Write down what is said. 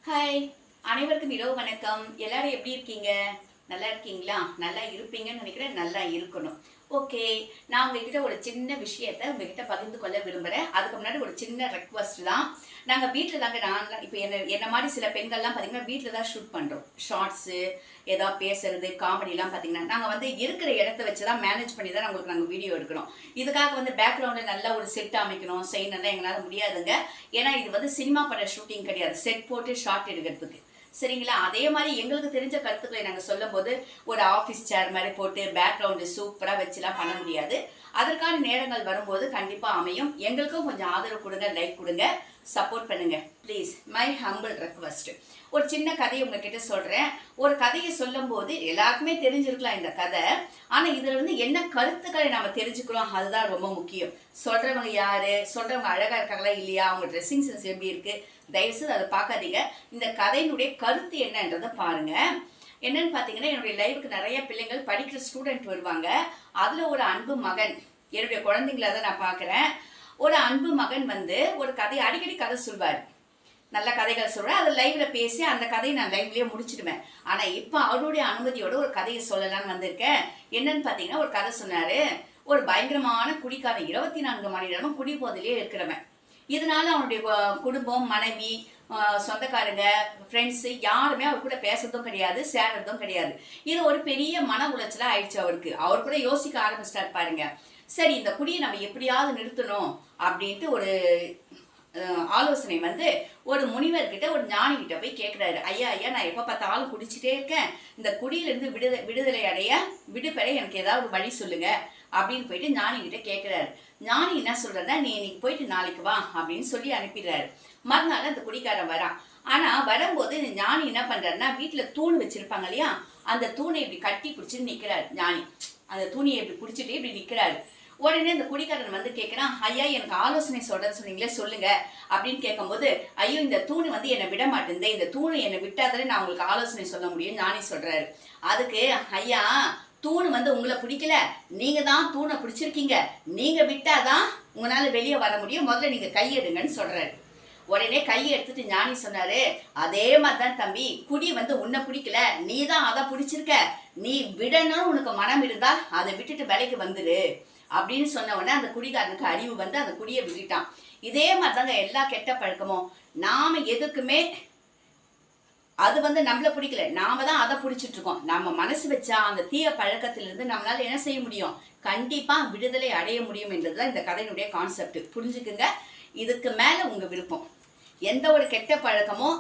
Hi, அனைவருக்கும் இரவு வணக்கம். எல்லாரும் எப்படி இருக்கீங்க? நல்லா இருக்கீங்களா? நல்லா இருப்பீங்கன்னு நினைக்கிறேன். நல்லா இருக்கணும். ஓகே, நான் உங்ககிட்ட ஒரு சின்ன விஷயத்தை உங்ககிட்ட பகிர்ந்து கொள்ள விரும்புகிறேன். அதுக்கு முன்னாடி ஒரு சின்ன ரெக்வஸ்ட் தான். நாங்கள் வீட்டில் தாங்க, நான் இப்போ என்ன மாதிரி சில பெண்கள்லாம் பார்த்தீங்கன்னா வீட்டில் தான் ஷூட் பண்ணுறோம். ஷார்ட்ஸு, ஏதாவது பேசுறது, காமெடிலாம் பார்த்தீங்கன்னா நாங்கள் வந்து இருக்கிற இடத்த வச்சு தான் மேனேஜ் பண்ணி தான் நாங்கள் வீடியோ எடுக்கிறோம். இதுக்காக வந்து பேக்ரவுண்டில் நல்லா ஒரு செட் அமைக்கணும், செய்யணும்னா எங்களால் முடியாதுங்க. ஏன்னா இது வந்து சினிமா பட ஷூட்டிங் கிடையாது, செட் போட்டு ஷார்ட் எடுக்கிறதுக்கு. சரிங்களா? அதே மாதிரி எங்களுக்கு தெரிஞ்ச கருத்துக்களை நாங்கள் சொல்லும் போது ஒரு ஆஃபீஸ் சேர் மாதிரி போட்டு பேக்ரவுண்டு சூப்பராக வச்சுலாம் பண்ண முடியாது. அதற்கான நேரங்கள் வரும்போது கண்டிப்பாக அமையும். எங்களுக்கும் கொஞ்சம் ஆதரவு கொடுங்க, லைக் கொடுங்க, சப்போர்ட் பண்ணுங்க ப்ளீஸ். My humble request. ஒரு சின்ன கதையை உங்ககிட்ட சொல்கிறேன். ஒரு கதையை சொல்லும் போது எல்லாருக்குமே தெரிஞ்சிருக்கலாம் இந்த கதை. ஆனால் இதில் இருந்து என்ன கருத்துக்களை நம்ம தெரிஞ்சுக்கிறோம், அதுதான் ரொம்ப முக்கியம். சொல்கிறவங்க யாரு, சொல்கிறவங்க அழகாக இருக்காங்களா இல்லையா, அவங்க ட்ரெஸ்ஸிங் சென்ஸ் எப்படி இருக்குது, தயவுசெய்து அதை பார்க்காதீங்க. இந்த கதையினுடைய கருத்து என்னன்றதை பாருங்க. என்னன்னு பார்த்தீங்கன்னா, என்னுடைய லைவுக்கு நிறைய பிள்ளைங்கள் படிக்கிற ஸ்டூடெண்ட் வருவாங்க. அதில் ஒரு அன்பு மகன், என்னுடைய குழந்தைங்கள தான் நான் பார்க்குறேன். ஒரு அன்பு மகன் வந்து ஒரு கதை அடிக்கடி கதை சொல்வார். நல்ல கதைகள் சொல்கிறேன், அதை லைவ்ல பேசி அந்த கதையை நான் லைவ்லேயே முடிச்சிடுவேன். ஆனால் இப்போ அவருடைய அனுமதியோட ஒரு கதையை சொல்லலான்னு வந்திருக்கேன். என்னன்னு பார்த்தீங்கன்னா, ஒரு கதை சொன்னார். ஒரு பயங்கரமான குடிக்காரன், 24 மணி நேரமும் குடி போதிலே இருக்கிறவன். இதனால அவனுடைய குடும்பம், மனைவி, சொந்தக்காரங்க, ஃப்ரெண்ட்ஸு யாருமே அவர் கூட பேசுறதும் கிடையாது, சேர்றதும் கிடையாது. இது ஒரு பெரிய மன உளைச்சலாக ஆயிடுச்சு அவருக்கு. அவர் கூட யோசிக்க ஆரம்பிச்சிட்டார் பாருங்க. சரி, இந்த குடியை நம்ம எப்படியாவது நிறுத்தணும் அப்படின்ட்டு ஒரு ஆலோசனை வந்து ஒரு முனிவர்கிட்ட, ஒரு ஞானி கிட்ட போய் கேட்குறாரு. ஐயா ஐயா, நான் எப்போ பார்த்தாலும் குடிச்சிட்டே இருக்கேன், இந்த குடியிலேருந்து விடுதலை அடைய விடுபெற எனக்கு ஏதாவது வழி சொல்லுங்க அப்படின்னு போயிட்டு ஞானி கிட்ட கேட்குறாரு. ஞானி என்ன சொல்றதா, நீ இன்னைக்கு போயிட்டு நாளைக்கு வா அப்படின்னு சொல்லி அனுப்பிடுறாரு. மறுநாள் அந்த குடிக்காரன் வரான். ஆனா வரும்போது இந்த ஞானி என்ன பண்றாருன்னா, வீட்டுல தூண் வச்சிருப்பாங்க இல்லையா, அந்த தூணை இப்படி கட்டி பிடிச்சிட்டு நிக்கிறாரு ஞானி. அந்த தூணியை இப்படி பிடிச்சிட்டு இப்படி நிக்கிறாரு. உடனே இந்த குடிக்காரன் வந்து கேட்கிறான், ஐயா எனக்கு ஆலோசனை சொல்றேன்னு சொன்னீங்களே, சொல்லுங்க அப்படின்னு கேட்கும்போது, ஐயோ இந்த தூணு வந்து என்னை விட மாட்டேங்குது, இந்த தூணு என்னை விட்டாதானே நான் உங்களுக்கு ஆலோசனை சொல்ல முடியும் ஞானி சொல்றாரு. அதுக்கு, ஐயா தூணு வந்து உங்களை பிடிக்கல, நீங்க தான் தூணை பிடிச்சிருக்கீங்க, நீங்க விட்டாதான் உங்களால வெளியே வர முடியும், முதல்ல நீங்க கையெடுங்கன்னு சொல்றாரு. உடனே கையை எடுத்துட்டு ஞானி சொன்னாரு, அதே மாதிரிதான் தம்பி, குடி வந்து உன்னை பிடிக்கல, நீ தான் அதை பிடிச்சிருக்க, நீ விடணும் உனக்கு மனம் இருந்தால் அதை விட்டுட்டு வேலைக்கு வந்துடு அப்படின்னு சொன்ன உடனே அந்த குடிகாரனுக்கு அறிவு வந்து அந்த குடியை விட்டுட்டான். இதே மாதிரிதாங்க எல்லா கெட்ட பழக்கமும். நாம எதுக்குமே அது வந்து நம்மள பிடிக்கல, நாம தான் அதை பிடிச்சிட்டு இருக்கோம். நம்ம மனசு வச்சா அந்த தீய பழக்கத்திலிருந்து நம்மளால என்ன செய்ய முடியும், கண்டிப்பா விடுதலை அடைய முடியும் என்றதுதான் இந்த கதையினுடைய கான்செப்ட். புரிஞ்சுக்குங்க. இதுக்கு மேல உங்க விருப்பம். எந்த ஒரு கெட்ட பழக்கமோ